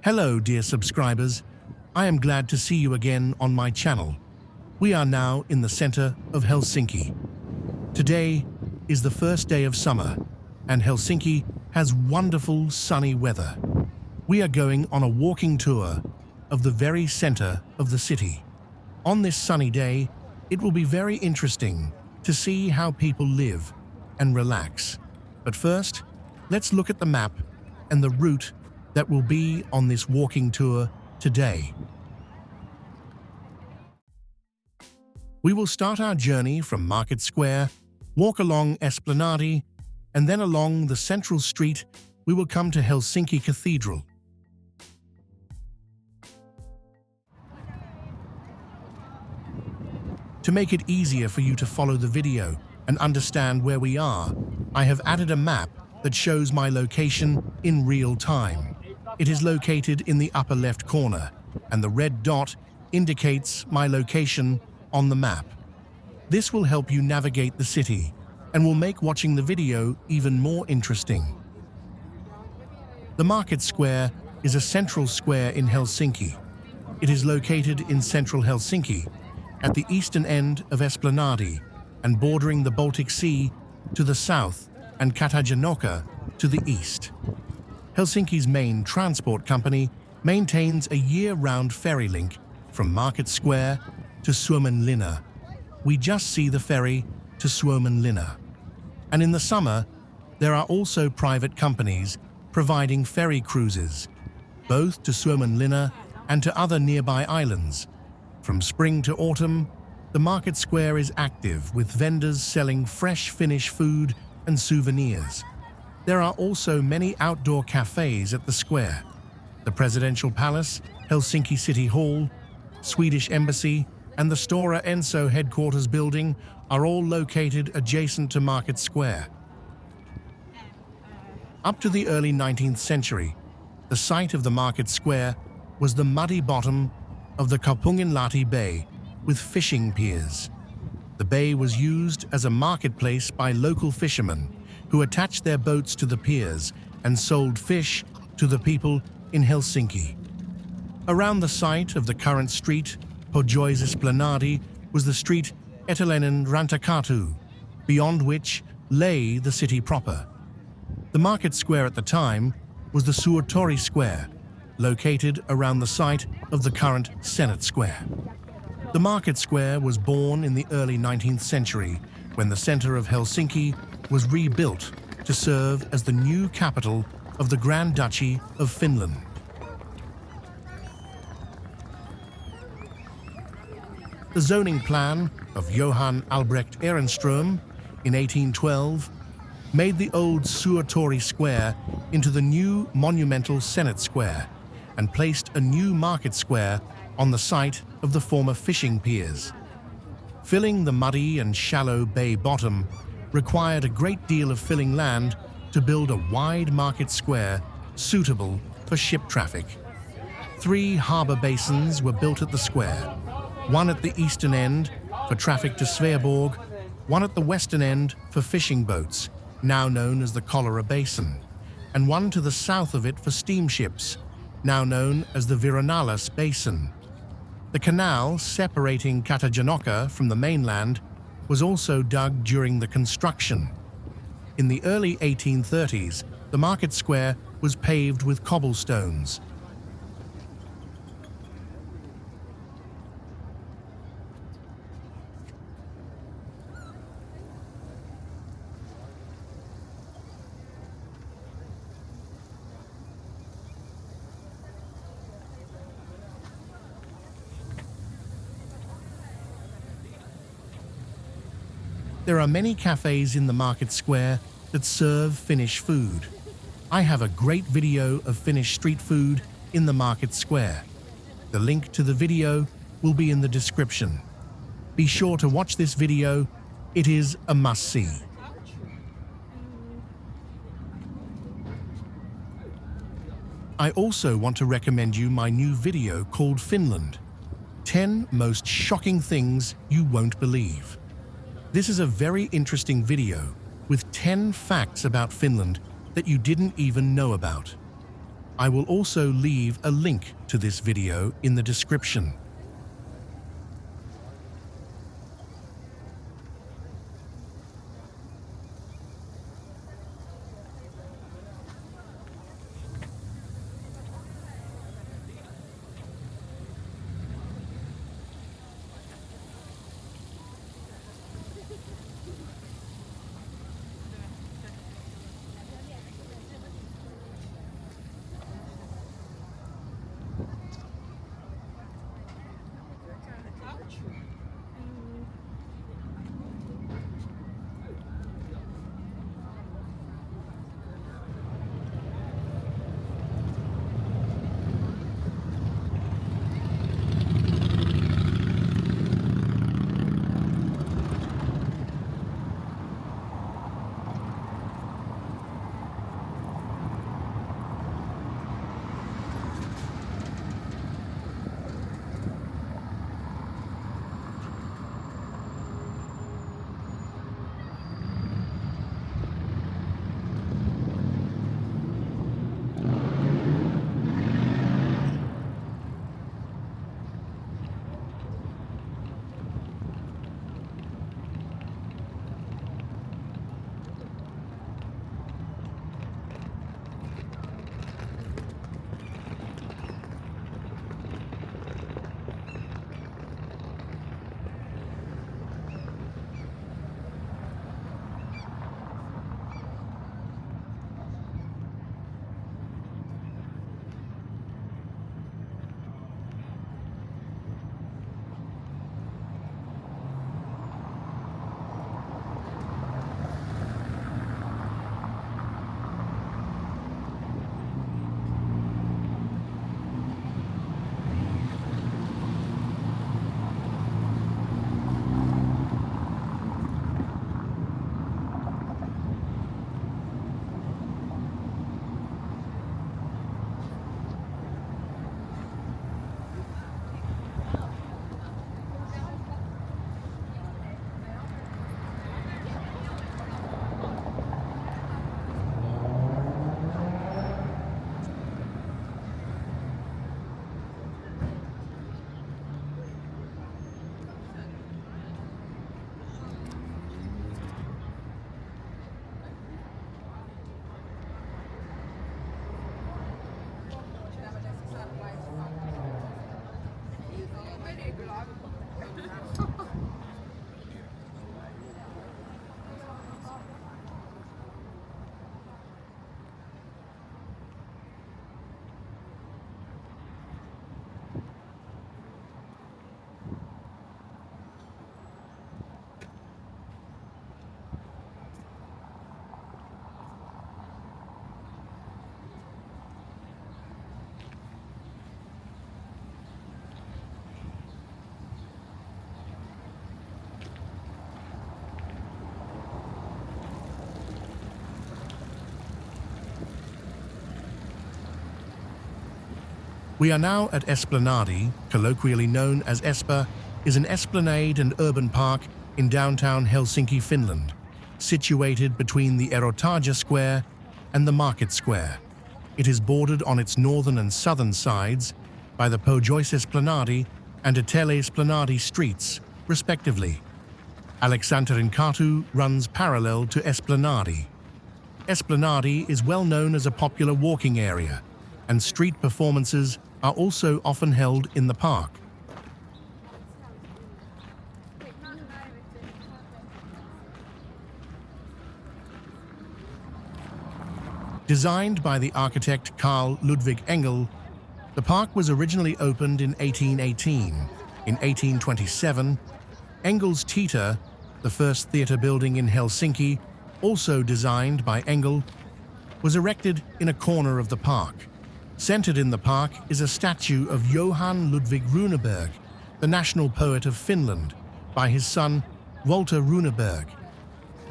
Hello, dear subscribers. I am glad to see you again on my channel. We are now in the center of Helsinki. Today is the first day of summer, and Helsinki has wonderful sunny weather. We are going on a walking tour of the very center of the city. On this sunny day, it will be very interesting to see how people live and relax. But first, let's look at the map and the route that will be on this walking tour today. We will start our journey from Market Square, walk along Esplanadi, and then along the central street we will come to Helsinki Cathedral. To make it easier for you to follow the video and understand where we are, I have added a map that shows my location in real time. It is located in the upper left corner, and the red dot indicates my location on the map. This will help you navigate the city and will make watching the video even more interesting. The Market Square is a central square in Helsinki. It is located in central Helsinki, at the eastern end of Esplanadi and bordering the Baltic Sea to the south and Captivated to the east. Helsinki's main transport company maintains a year-round ferry link from Market Square to Suomenlinna. We just see the ferry to Suomenlinna. And in the summer, there are also private companies providing ferry cruises, both to Suomenlinna and to other nearby islands. From spring to autumn, the Market Square is active with vendors selling fresh Finnish food and souvenirs. There are also many outdoor cafes at the square. The Presidential Palace, Helsinki City Hall, Swedish Embassy, and the Stora Enso headquarters building are all located adjacent to Market Square. Up to the early 19th century, the site of the Market Square was the muddy bottom of the Kaupunginlahti Bay with fishing piers. The bay was used as a marketplace by local fishermen who attached their boats to the piers and sold fish to the people in Helsinki. Around the site of the current street, Pohjois Esplanadi, was the street Aleksanterinkatu, beyond which lay the city proper. The Market Square at the time was the Suotori Square, located around the site of the current Senate Square. The Market Square was born in the early 19th century when the center of Helsinki was rebuilt to serve as the new capital of the Grand Duchy of Finland. The zoning plan of Johan Albrecht Ehrenström in 1812 made the old Suotori Square into the new monumental Senate Square and placed a new Market Square on the site of the former fishing piers. Filling the muddy and shallow bay bottom required a great deal of filling land to build a wide market square suitable for ship traffic. 3 harbour basins were built at the square, one at the eastern end for traffic to Sveaborg, one at the western end for fishing boats, now known as the Cholera Basin, and one to the south of it for steamships, now known as the Virunalas Basin. The canal separating Captivated from the mainland was also dug during the construction. In the early 1830s, the Market Square was paved with cobblestones. There are many cafes in the Market Square that serve Finnish food. I have a great video of Finnish street food in the Market Square. The link to the video will be in the description. Be sure to watch this video. It is a must-see. I also want to recommend you my new video called Finland: 10 Most Shocking Things You Won't Believe. This is a very interesting video with 10 facts about Finland that you didn't even know about. I will also leave a link to this video in the description. We are now at Esplanadi, colloquially known as Espa, is an esplanade and urban park in downtown Helsinki, Finland, situated between the Erotaja Square and the Market Square. It is bordered on its northern and southern sides by the Esplanadi and Esplanadi streets, respectively. Aleksanterinkatu runs parallel to Esplanadi. Esplanadi is well known as a popular walking area, and street performances are also often held in the park. Designed by the architect Carl Ludwig Engel, the park was originally opened in 1818. In 1827, Engel's Theater, the first theater building in Helsinki, also designed by Engel, was erected in a corner of the park. Centered in the park is a statue of Johan Ludvig Runeberg, the national poet of Finland, by his son Walter Runeberg.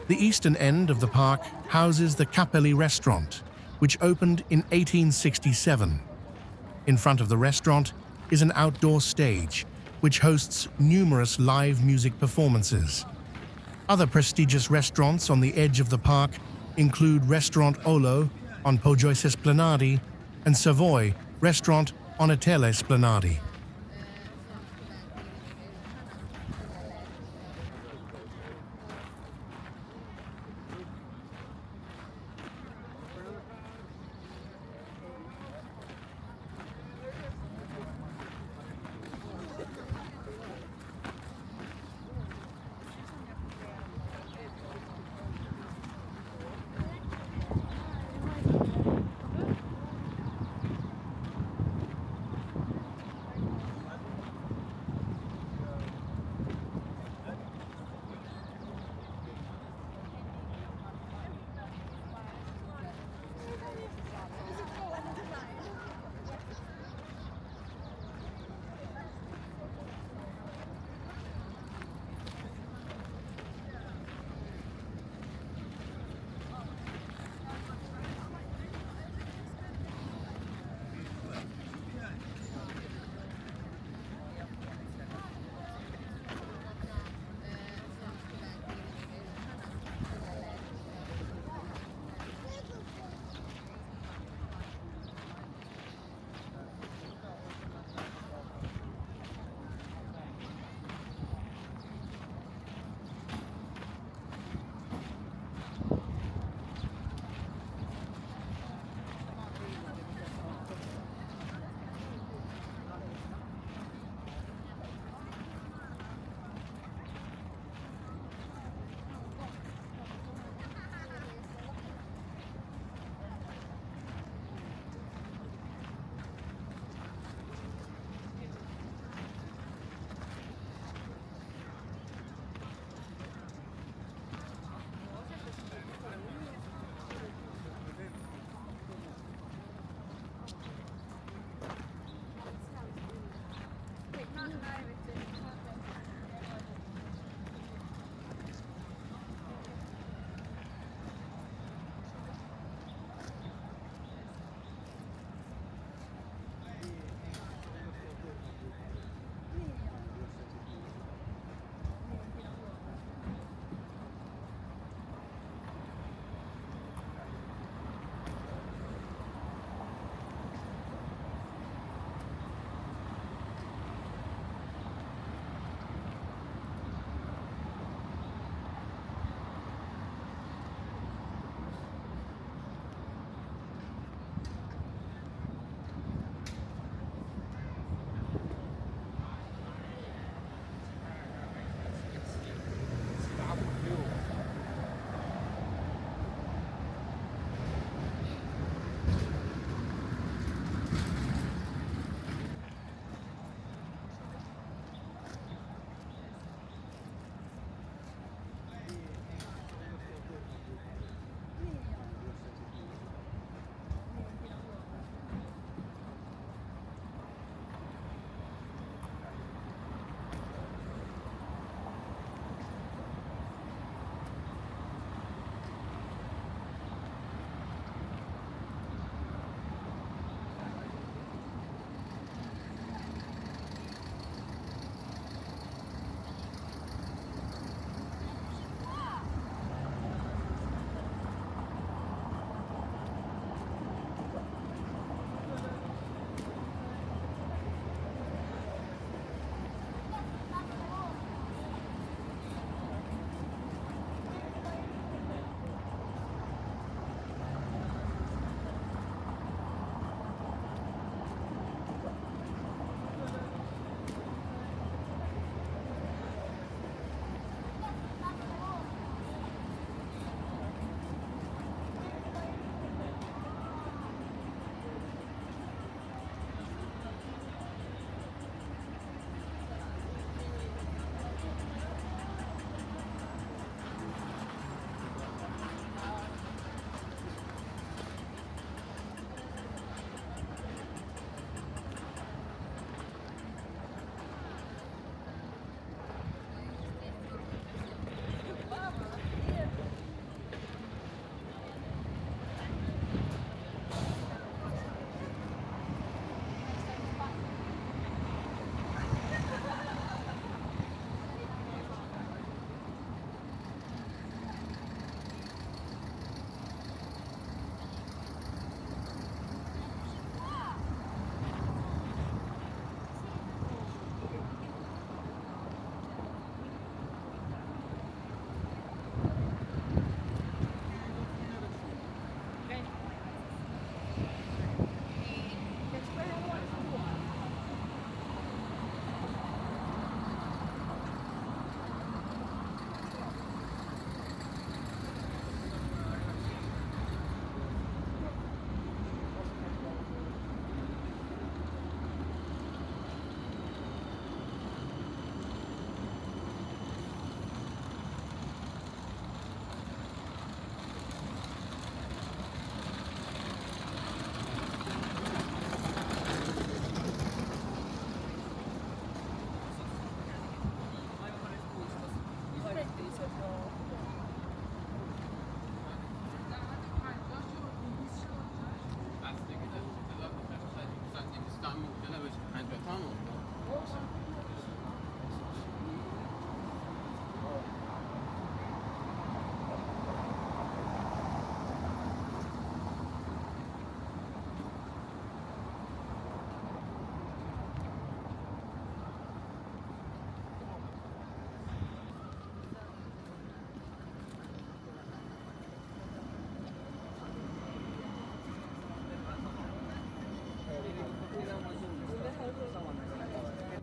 The eastern end of the park houses the Kapelli restaurant, which opened in 1867. In front of the restaurant is an outdoor stage, which hosts numerous live music performances. Other prestigious restaurants on the edge of the park include Restaurant Olo on Esplanadi and Savoy restaurant on Hotel Esplanadi.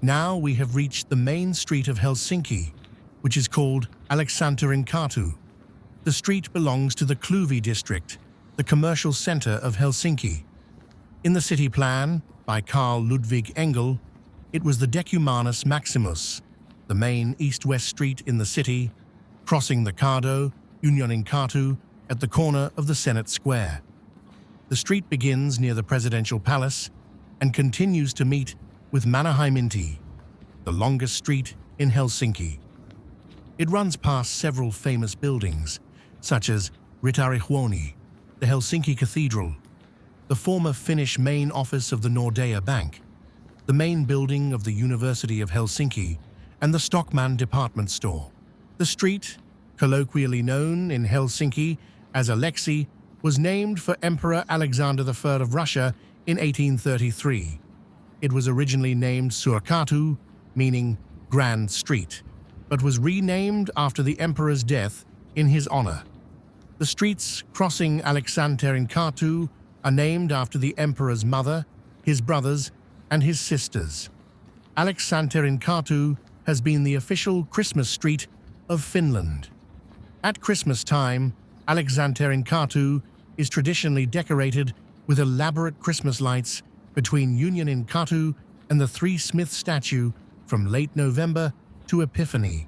Now we have reached the main street of Helsinki, which is called Aleksanterinkatu. The street belongs to the Kluvi district, the commercial center of Helsinki. In the city plan, by Carl Ludwig Engel, it was the Decumanus Maximus, the main east-west street in the city, crossing the Cardo, Unwinding at the corner of the Senate Square. The street begins near the Presidential Palace and continues to meet with Mannerheimintie, the longest street in Helsinki. It runs past several famous buildings, such as Ritarihuone, the Helsinki Cathedral, the former Finnish main office of the Nordea Bank, the main building of the University of Helsinki, and the Stockmann department store. The street, colloquially known in Helsinki as Aleksi, was named for Emperor Alexander III of Russia in 1833. It was originally named Suurkatu, meaning Grand Street, but was renamed after the emperor's death in his honor. The streets crossing Aleksanterinkatu are named after the emperor's mother, his brothers, and his sisters. Aleksanterinkatu has been the official Christmas street of Finland. At Christmas time, Aleksanterinkatu is traditionally decorated with elaborate Christmas lights between Unwinding and the Three Smiths statue from late November to Epiphany.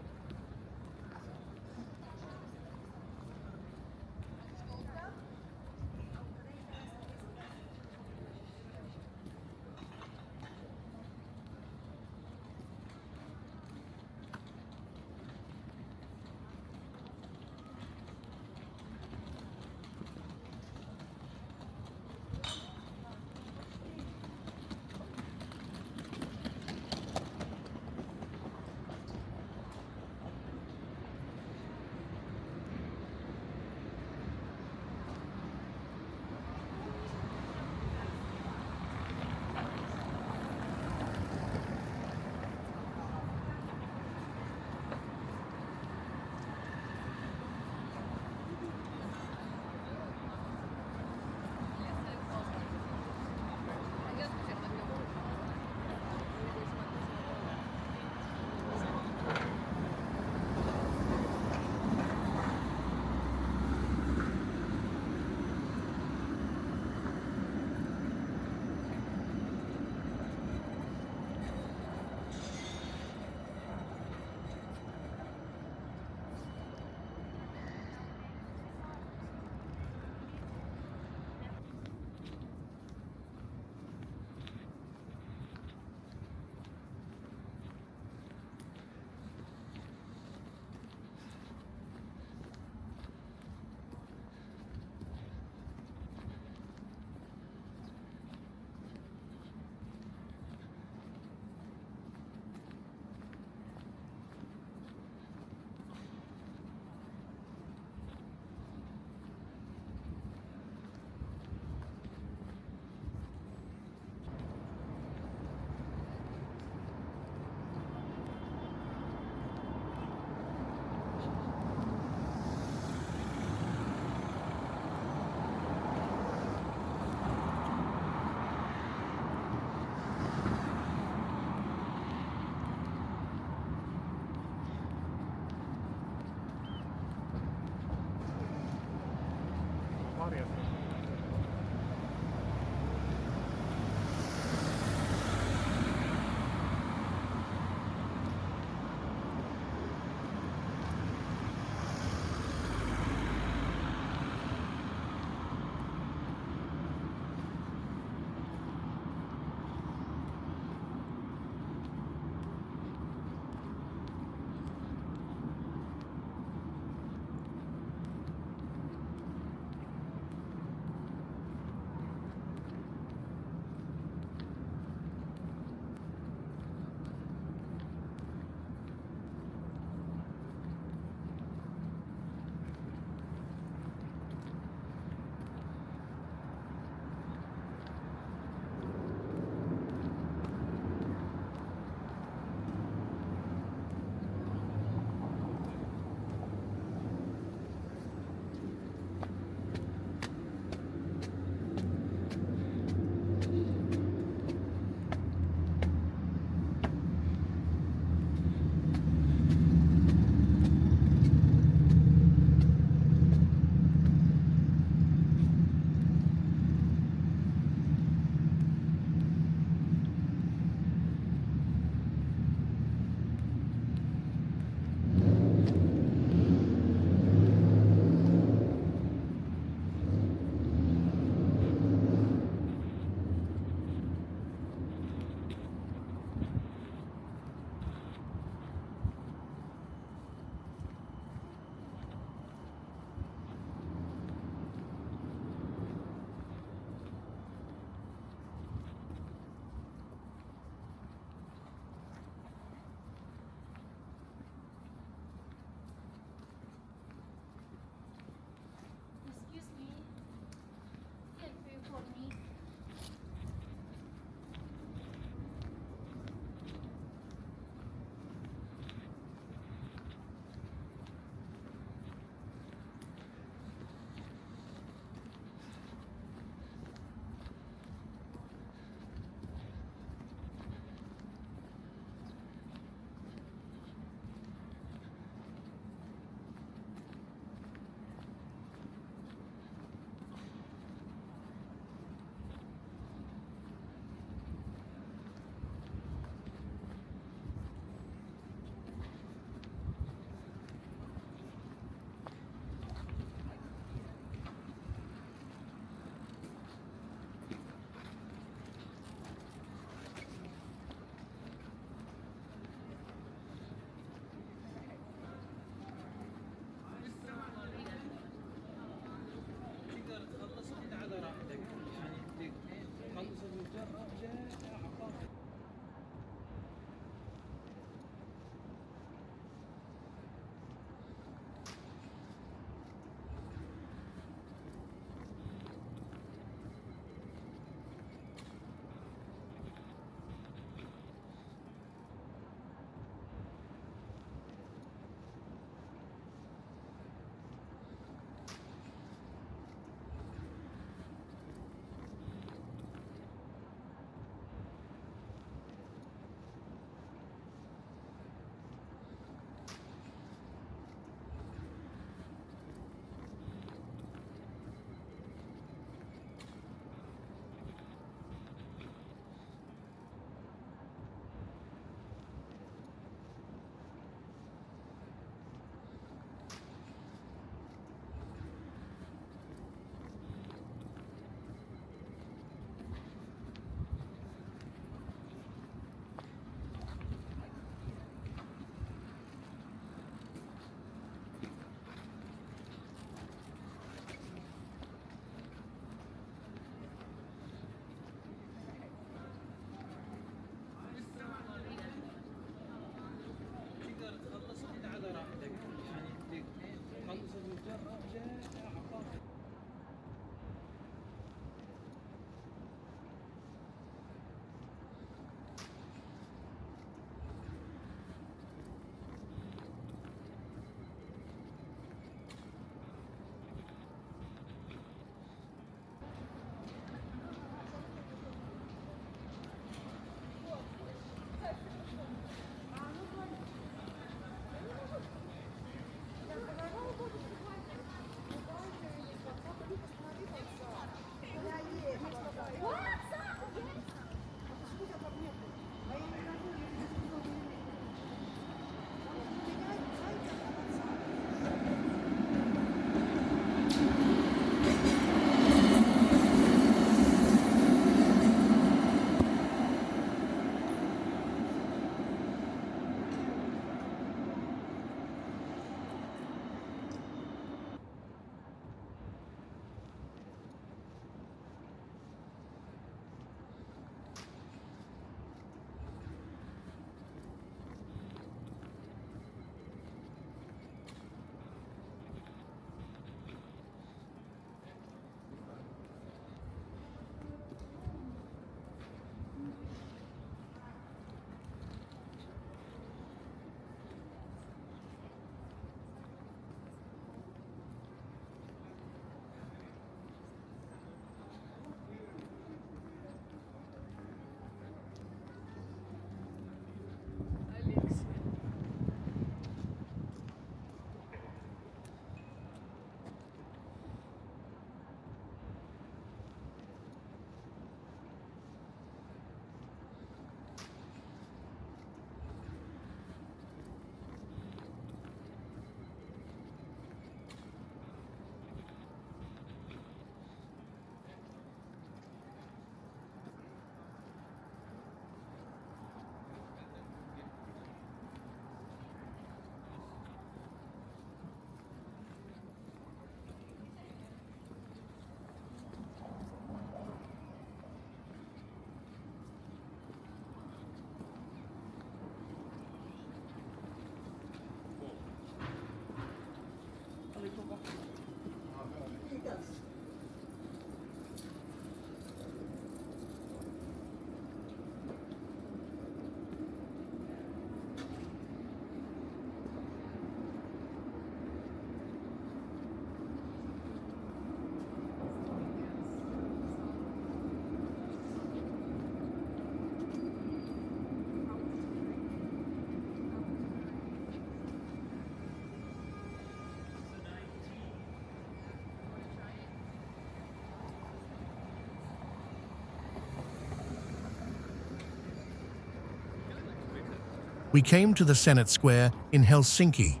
we came to the Senate Square in Helsinki.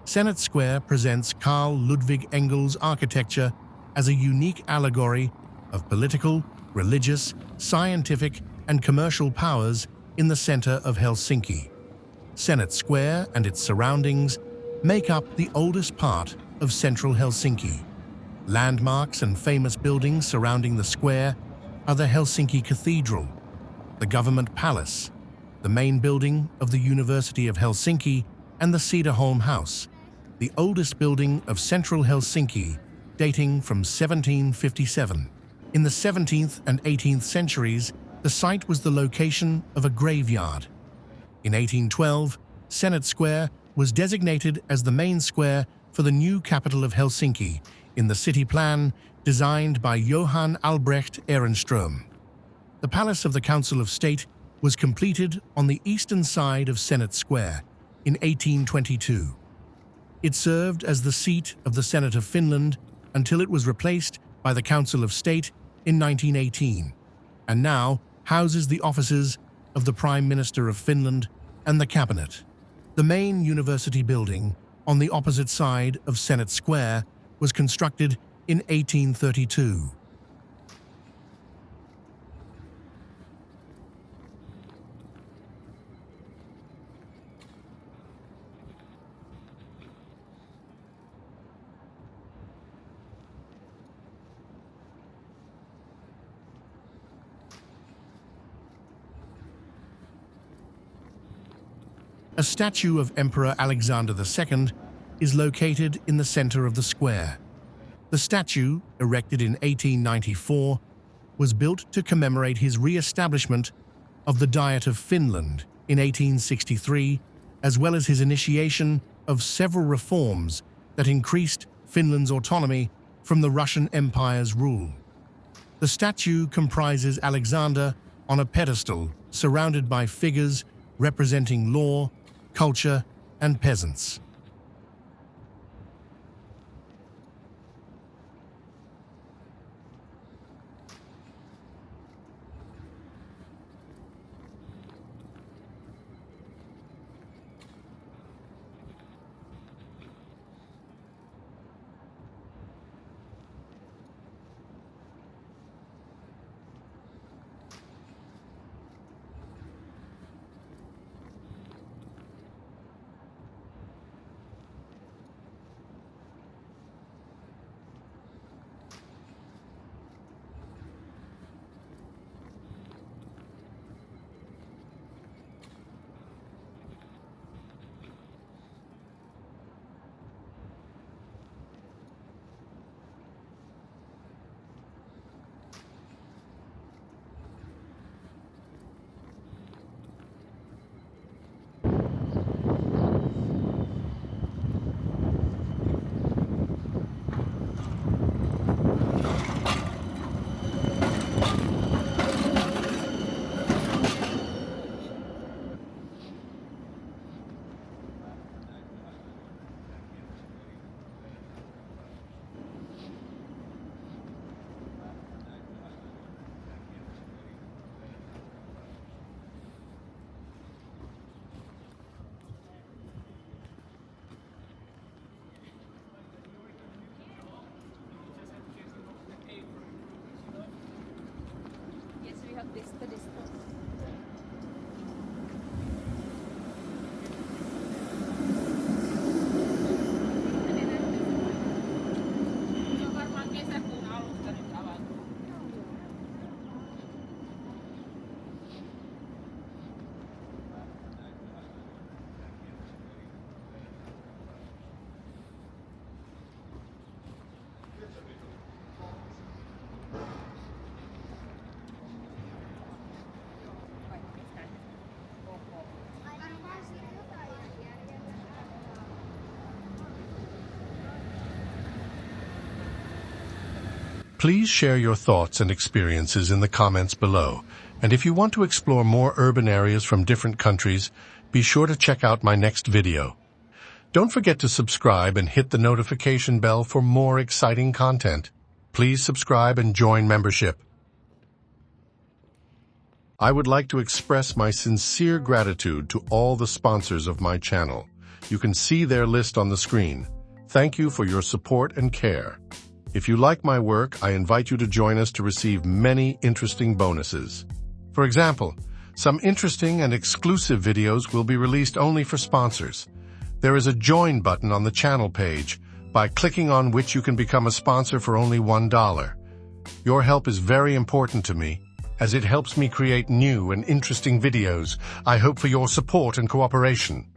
Senate Square presents Carl Ludwig Engel's architecture as a unique allegory of political, religious, scientific, and commercial powers in the center of Helsinki. Senate Square and its surroundings make up the oldest part of central Helsinki. Landmarks and famous buildings surrounding the square are the Helsinki Cathedral, the Government Palace, the main building of the University of Helsinki, and the Cederholm House, the oldest building of central Helsinki, dating from 1757. In the 17th and 18th centuries, the site was the location of a graveyard. In 1812, Senate Square was designated as the main square for the new capital of Helsinki in the city plan designed by Johan Albrecht Ehrenström. The Palace of the Council of State was completed on the eastern side of Senate Square in 1822. It served as the seat of the Senate of Finland until it was replaced by the Council of State in 1918, and now houses the offices of the Prime Minister of Finland and the Cabinet. The main university building on the opposite side of Senate Square was constructed in 1832. A statue of Emperor Alexander II is located in the center of the square. The statue, erected in 1894, was built to commemorate his re-establishment of the Diet of Finland in 1863, as well as his initiation of several reforms that increased Finland's autonomy from the Russian Empire's rule. The statue comprises Alexander on a pedestal surrounded by figures representing law, culture, and peasants. Please share your thoughts and experiences in the comments below. And if you want to explore more urban areas from different countries, be sure to check out my next video. Don't forget to subscribe and hit the notification bell for more exciting content. Please subscribe and join membership. I would like to express my sincere gratitude to all the sponsors of my channel. You can see their list on the screen. Thank you for your support and care. If you like my work, I invite you to join us to receive many interesting bonuses. For example, some interesting and exclusive videos will be released only for sponsors. There is a join button on the channel page, by clicking on which you can become a sponsor for only $1. Your help is very important to me, as it helps me create new and interesting videos. I hope for your support and cooperation.